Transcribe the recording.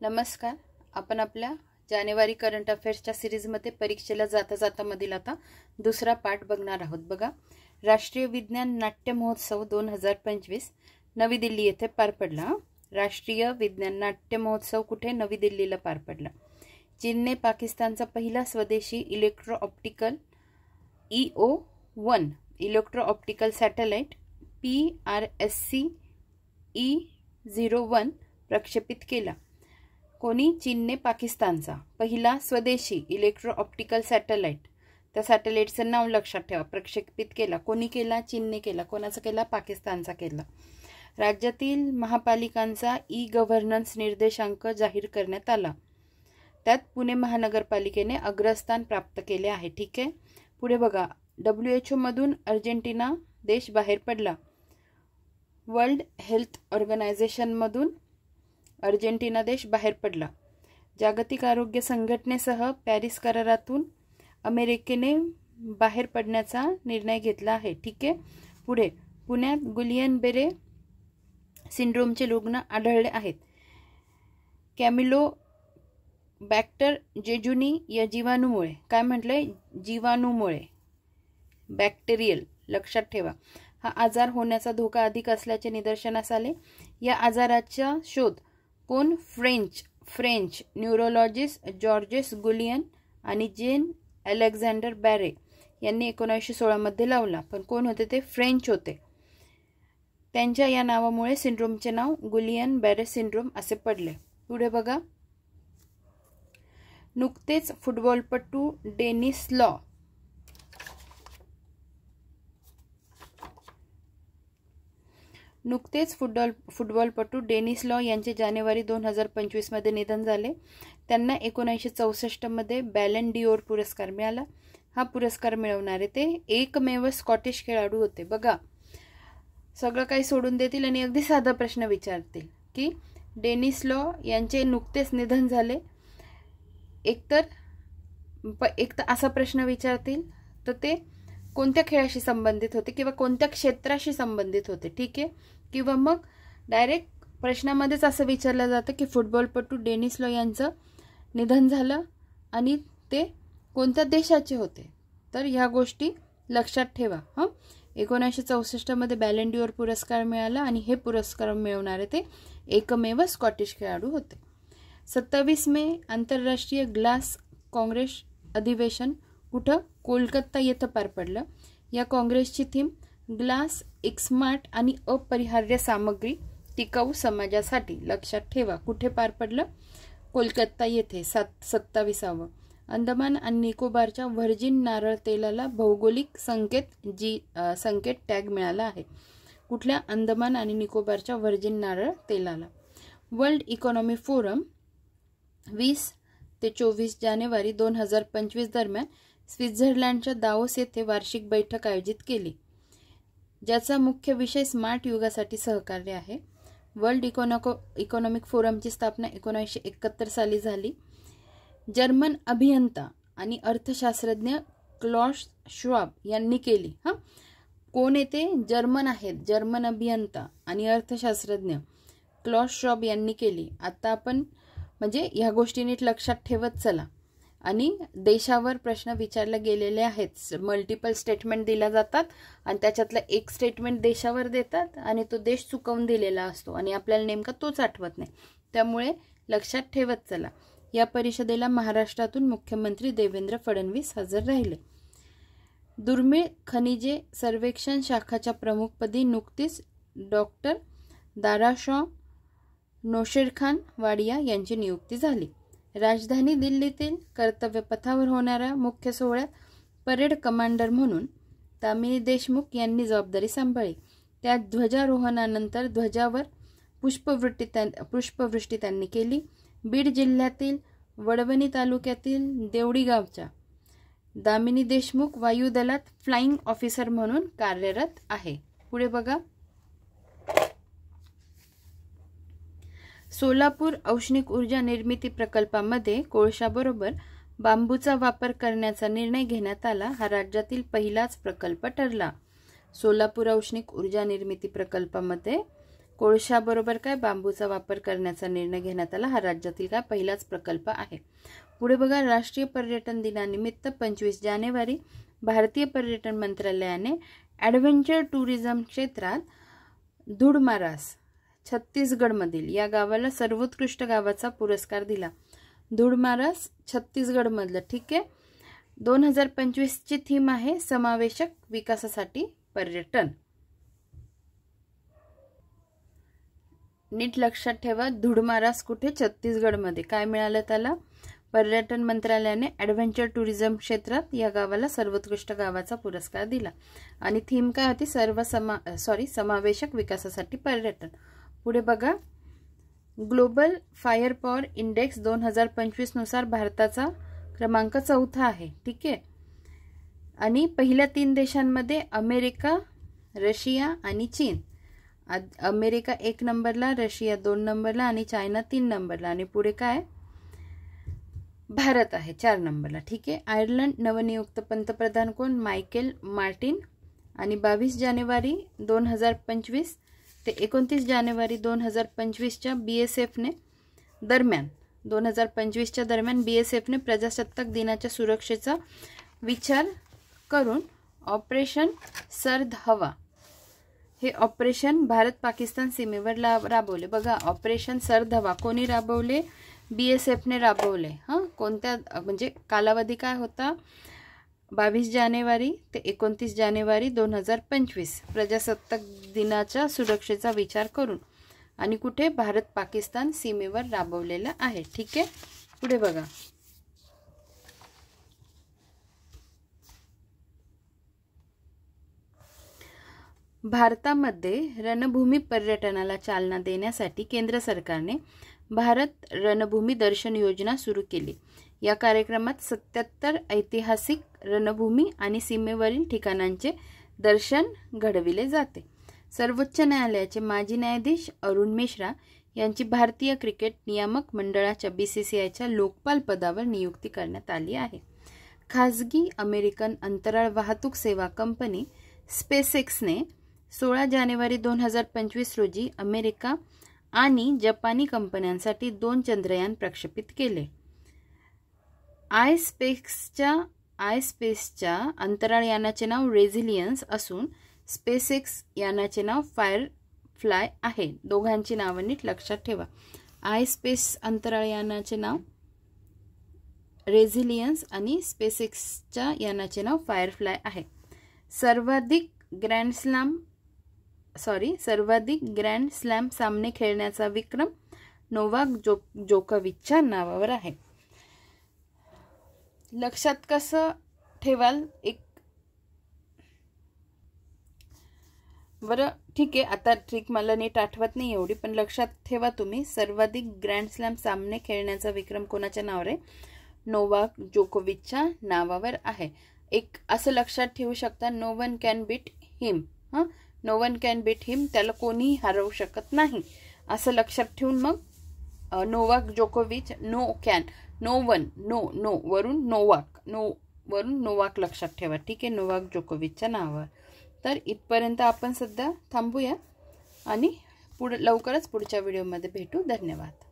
नमस्कार. आपण आपल्या जानेवारी करंट अफेअर्सच्या सिरीजमध्ये परीक्षेला जाता जाता मधील आता दुसरा पाठ बघणार आहोत. बघा, राष्ट्रीय विज्ञान नाट्य महोत्सव 2025 नवी दिल्ली येथे पार पडला. राष्ट्रीय विज्ञान नाट्य महोत्सव कुठे? नवी दिल्लीला पार पडला. चीनने पाकिस्तानचा पहिला स्वदेशी electro optical EO-1 electro optical satellite PRSC E-01 प्रक्षेपित केला. कोणी? चीनने पाकिस्तानचा पहिला स्वदेशी इलेक्ट्रो ऑप्टिकल सॅटेलाइट, त्या सॅटेलाइटचं नाव लक्षात ठेवा, प्रक्षेपित केला. कोणी केला? चीनने केला. कोणाचा केला? पाकिस्तानचा केला. राज्यातील महापालिकांचा ई-गव्हर्नन्स निर्देशांक जाहीर करण्यात आला. त्यात पुणे महानगरपालिकेने अग्रस्थान प्राप्त केले आहे. ठीक आहे. पुढे बघा, WHO मधून अर्जेंटिना देश बाहेर पडला. वर्ल्ड हेल्थ ऑर्गनायझेशन मधून अर्जेंटिना देश बाहेर पडला. जागतिक आरोग्य संघटनेसह पॅरिस करारातून अमेरिकेने बाहेर पडण्याचा निर्णय घेतला आहे. ठीक आहे. पुढे, पुण्यात गुलियन बेरे सिंड्रोमचे रुग्ण आढळले आहेत. कॅमिलोबॅक्टर जेजुनी या जीवाणूमुळे, काय म्हटलंय? जीवाणूमुळे, बॅक्टेरियल, लक्षात ठेवा. हा आजार होण्याचा धोका अधिक असल्याचे निदर्शनास आले. या आजाराचा शोध कोण? फ्रेंच न्यूरोलॉजिस्ट जॉर्जेस गुलियन आणि जेन अलेक्झांडर बॅरे यांनी 1916 मध्ये लावला. पण कोण होते ते? फ्रेंच होते. त्यांच्या या नावामुळे सिंड्रोमचे नाव गुलियन बॅरे सिंड्रोम असे पडले. पुढे बघा, नुकतेच फुटबॉलपटू डेनिस लॉ यांचे जानेवारी 2025 मध्ये निधन झाले. त्यांना 1964 मध्ये बॅलन डिओर पुरस्कार मिळाला. हा पुरस्कार मिळवणारे ते एकमेव स्कॉटिश खेळाडू होते. बघा, सगळं काही सोडून देतील आणि अगदी साधा प्रश्न विचारतील की डेनिस लॉ यांचे नुकतेच निधन झाले. एकतर असा प्रश्न विचारतील तर ते कोणत्या खेळाशी संबंधित होते किंवा कोणत्या क्षेत्राशी संबंधित होते. ठीक आहे. किंवा मग डायरेक्ट प्रश्नामध्येच असं विचारलं जातं की फुटबॉलपटू डेनिस लॉ यांचं निधन झालं आणि ते कोणत्या देशाचे होते. तर ह्या गोष्टी लक्षात ठेवा. 1964 मध्ये बॅलन डिओर पुरस्कार मिळाला आणि हे पुरस्कार मिळवणारे ते एकमेव स्कॉटिश खेळाडू होते. 27 मे आंतरराष्ट्रीय ग्लास काँग्रेस अधिवेशन कुठं? कोलकाता येथे पार पडलं. या काँग्रेसची थीम ग्लास एक स्मार्ट आणि अपरिहार्य सामग्री टिकाऊ समाजासाठी. लक्षात ठेवा. कुठे पार पडलं? कोलकाता येथे. 27वा. अंदमान आणि निकोबारच्या व्हर्जिन नारळ तेलाला भौगोलिक संकेत टॅग मिळाला आहे. कुठल्या? अंदमान आणि निकोबारच्या व्हर्जिन नारळ तेलाला. वर्ल्ड इकॉनॉमी फोरम 20 ते 24 जानेवारी 2025 दरम्यान स्वित्झर्लंडच्या दावोस येथे वार्षिक बैठक आयोजित केली, ज्याचा मुख्य विषय स्मार्ट युगासाठी सहकार्य आहे. वर्ल्ड इकॉनॉमिक फोरमची स्थापना 1971 साली झाली. जर्मन अभियंता आणि अर्थशास्त्रज्ञ क्लॉस श्वाब यांनी केली. कोण येते? जर्मन आहेत. जर्मन अभियंता आणि अर्थशास्त्रज्ञ क्लॉस श्वाब यांनी केली. आता आपण म्हणजे ह्या गोष्टी नीट लक्षात ठेवत चला. आणि देशावर प्रश्न विचारले गेलेले आहेत. मल्टिपल स्टेटमेंट दिल्या जातात आणि त्याच्यातलं एक स्टेटमेंट देशावर देतात आणि तो देश चुकवून दिलेला असतो आणि आपल्याला नेमका तोच आठवत नाही. त्यामुळे लक्षात ठेवत चला. या परिषदेला महाराष्ट्रातून मुख्यमंत्री देवेंद्र फडणवीस हजर राहिले. दुर्मिळ खनिजे सर्वेक्षण शाखाच्या प्रमुखपदी नुकतीच डॉक्टर दाराशॉ नौशेरखान वाडिया यांची नियुक्ती झाली. राजधानी दिल्लीतील कर्तव्य पथावर होणाऱ्या मुख्य सोहळ्यात परेड कमांडर म्हणून तामिनी देशमुख यांनी जबाबदारी सांभाळली. त्या ध्वजारोहणानंतर ध्वजावर पुष्पवृष्टी त्यांनी केली. बीड जिल्ह्यातील वडवणी तालुक्यातील देवडी गावच्या दामिनी देशमुख वायुदलात फ्लाइंग ऑफिसर म्हणून कार्यरत आहे. पुढे बघा, सोलापूर औष्णिक ऊर्जा निर्मिती प्रकल्पामध्ये कोळशाबरोबर बांबूचा वापर करण्याचा निर्णय घेण्यात आला. हा राज्यातील पहिलाच प्रकल्प ठरला. सोलापूर औष्णिक ऊर्जा निर्मिती प्रकल्पामध्ये कोळशाबरोबर काय बांबूचा वापर करण्याचा निर्णय घेण्यात आला. हा राज्यातील काय पहिलाच प्रकल्प आहे. पुढे बघा, राष्ट्रीय पर्यटन दिनानिमित्त 25 जानेवारी भारतीय पर्यटन मंत्रालयाने ॲडव्हेंचर टुरिझम क्षेत्रात धुडमारास छत्तीसगडमधील या गावाला सर्वोत्कृष्ट गावाचा पुरस्कार दिला. धुडमारास छत्तीसगडमधलं. ठीक आहे. 2025 ची थीम आहे समावेशक विकासासाठी पर्यटन. नीट लक्षात ठेवा, धुडमारास कुठे? छत्तीसगडमध्ये. काय मिळालं त्याला? पर्यटन मंत्रालयाने ॲडव्हेंचर टुरिझम क्षेत्रात या गावाला सर्वोत्कृष्ट गावाचा पुरस्कार दिला. आणि थीम काय होती? समावेशक विकासासाठी पर्यटन. पुढे बघा, ग्लोबल फायर पॉवर इंडेक्स 2025 नुसार भारताचा क्रमांक 4था आहे. ठीक आहे. आणि पहिल्या 3 देशांमध्ये अमेरिका, रशिया आणि चीन. अमेरिका 1 नंबरला, रशिया 2 नंबरला आणि चायना 3 नंबरला. आणि पुढे काय? भारत आहे 4 नंबरला. ठीक आहे. आयर्लंड नवनियुक्त पंतप्रधान कोण? Michael Martin. आणि 22 जानेवारी 2025 ते 29 जानेवारी 2025च्या BSFने दरम्यान 2025च्या दरम्यान BSFने प्रजासत्ताक दिनाच्या सुरक्षेचा विचार करून ऑपरेशन सर्द हवा हे ऑपरेशन भारत पाकिस्तान सीमेवर राबवले. बघा, ऑपरेशन सर्द हवा कोणी राबवले? BSFने राबवले. कोणत्या म्हणजे कालावधी काय होता? 22 जानेवारी ते 29 जानेवारी 2025 प्रजासत्ताक दिनाच्या सुरक्षेचा विचार करून. आणि कुठे? भारत पाकिस्तान सीमेवर राबवलेला आहे. ठीक आहे. पुढे बघा, भारतामध्ये रणभूमी पर्यटनाला चालना देण्यासाठी केंद्र सरकारने भारत रणभूमी दर्शन योजना सुरू केली. या कार्यक्रमात 77 ऐतिहासिक रणभूमी आणि सीमेवरील ठिकाणांचे दर्शन घडविले जाते. सर्वोच्च न्यायालयाचे माजी न्यायाधीश अरुण मिश्रा यांची भारतीय क्रिकेट नियामक मंडळाच्या BCCIच्या लोकपाल पदावर नियुक्ती करण्यात आली आहे. खाजगी अमेरिकन अंतराळ वाहतूक सेवा कंपनी स्पेसएक्सने 16 जानेवारी 2025 रोजी अमेरिका आणि जपानी कंपन्यांसाठी 2 चंद्रयान प्रक्षेपित केले. आयस्पेसच्या अंतराळ यानाचे नाव रेझिलियन्स असून स्पेसएक्स यानाचे नाव फायरफ्लाय आहे. दोघांची नावं नीट लक्षात ठेवा. आयस्पेस अंतराळ यानाचे नाव रेझिलियन्स आणि स्पेसएक्सच्या यानाचे नाव फायरफ्लाय आहे. सर्वाधिक ग्रँड स्लॅम सामने खेळण्याचा विक्रम नोवाक जोकोविचच्या नावावर आहे. लक्षात कसं ठेवाल? बरं, ठीक आहे. आता ट्रिक मला नीट आठवत नाही एवढी, पण लक्षात ठेवा तुम्ही. सर्वाधिक ग्रँड स्लॅम सामने खेळण्याचा विक्रम कोणाच्या नावावर आहे? नोवाक जोकोविचच्या नावावर आहे. एक असं लक्षात ठेवू शकता, no one can beat him. No one can beat him, त्याला कोणीही हरवू शकत नाही असं लक्षात ठेवून मग नोवाक जोकोविच, no can, no one, no वरून नोवाक लक्षात ठेवा. ठीक आहे. नोवाक जोकोविचच्या नावावर. तर इथपर्यंत आपण सध्या थांबूया आणि लवकरच पुढच्या व्हिडिओमध्ये भेटू. धन्यवाद.